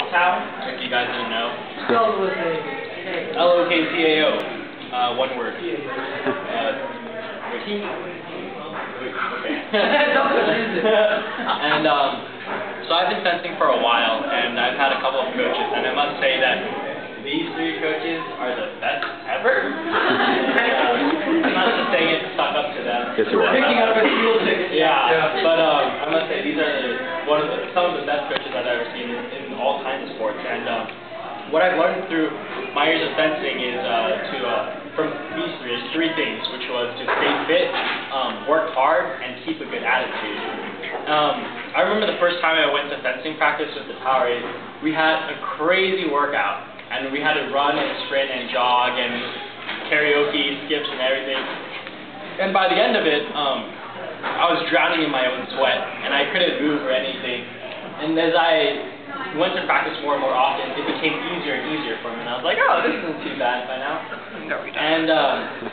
Loktao, if you guys didn't know. Spelled with a L-O-K-T-A-O. One word. Okay. And so I've been fencing for a while, and I've had a couple of coaches, and I must say that these three coaches are the best ever. I'm not just saying it to suck up to them. Yes, you are. Picking up his heel ticket. Yeah, but I must say these are some of the best coaches I've ever seen in all kinds of sports. And what I've learned through my years of fencing is from these three things, which was to stay fit, work hard, and keep a good attitude. I remember the first time I went to fencing practice with the Power 8, we had a crazy workout, and we had to run and sprint and jog and karaoke, skips and everything. And by the end of it, I was drowning in my own sweat, and I couldn't move or anything. And as I went to practice more and more often, it became easier and easier for me. And I was like, oh, this isn't too bad by now. And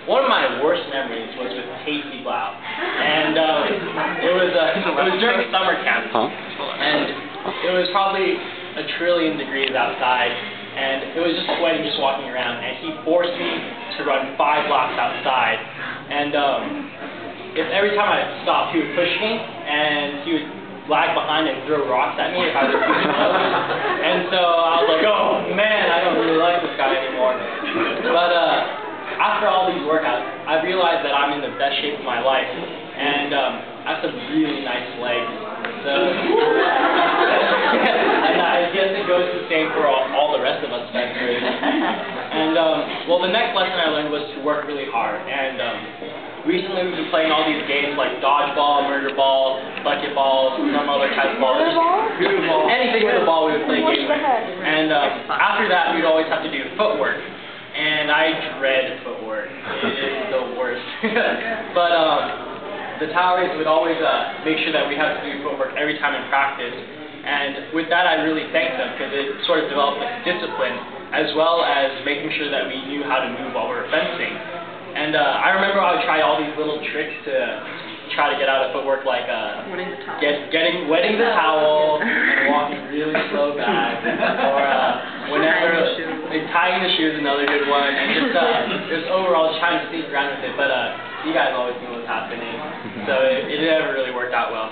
one of my worst memories was with Casey Blau. And it was during summer camp. And it was probably 1 trillion degrees outside. And it was just sweating just walking around. And he forced me to run 5 blocks outside. And if every time I stopped, he would push me, and he would lag behind and throw rocks at me if I was too slow. And so I was like, oh man, I don't really like this guy anymore. But after all these workouts, I realized that I'm in the best shape of my life, and I have some really nice legs. So, and I guess it goes the same for all the rest of us fencers. And well, the next lesson I learned was to work really hard. And recently we've been playing all these games like dodgeball, murder ball, bucket balls, some other type of ball. Anything with a ball we would play games with. And after that we'd always have to do footwork. And I dread footwork. It is the worst. But the Towers would always make sure that we had to do footwork every time in practice. And with that I really thanked them, because it sort of developed like discipline, as well as making sure that we knew how to move while we were fencing. And I remember I would try all these little tricks to try to get out of footwork, like wetting the towel and walking really slow back, or whenever tying the shoe is another good one, and just overall just trying to sneak around with it. But you guys always knew what was happening, so it never really worked out well.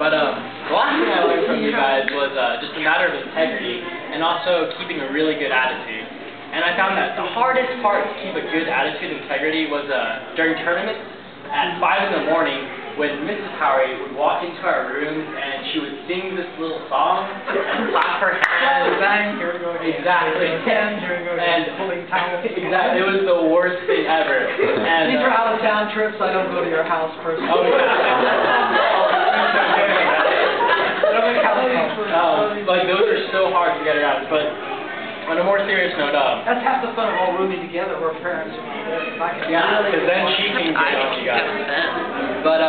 But the last thing I learned from you guys was just a matter of integrity, and also keeping a really good attitude. And I found that the hardest part to keep a good attitude and integrity was during tournaments at 5 in the morning, when Mrs. Howery would walk into our rooms and she would sing this little song and clap her hands. Bang, here we go again. Exactly. Here we go again. Pulling towels. Exactly. It was the worst thing ever. And, these are out-of-town trips. I don't go to your house personally. Oh, yeah. Like, those are so hard to get around. But on a more serious note, that's half the fun of all rooming together where parents are there. Yeah, because then she can get on you guys. But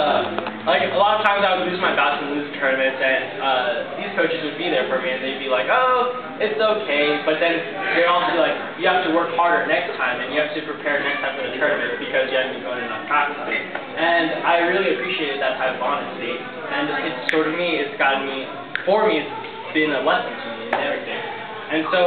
like a lot of times I would lose my bats and lose tournaments, and these coaches would be there for me, and they'd be like, "Oh, it's okay," but then they'd also be like, "You have to work harder next time, and you have to prepare next time for the tournament because you haven't been going enough practicing." And I really appreciated that type of honesty, and it's sort of me. It's gotten me, for me, it's been a lesson to me and everything. And so,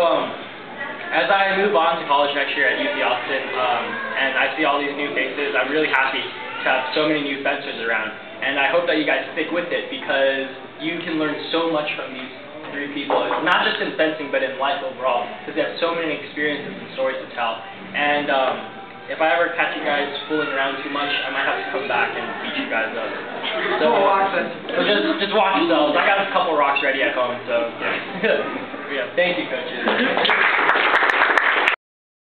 as I move on to college next year at UC Austin, and I see all these new faces, I'm really happy to have so many new fencers around. And I hope that you guys stick with it, because you can learn so much from these three people, not just in fencing, but in life overall, because they have so many experiences and stories to tell. And if I ever catch you guys fooling around too much, I might have to come back and beat you guys up. So just watch yourselves. I got a couple rocks ready at home, so yeah. Yeah, thank you, coaches.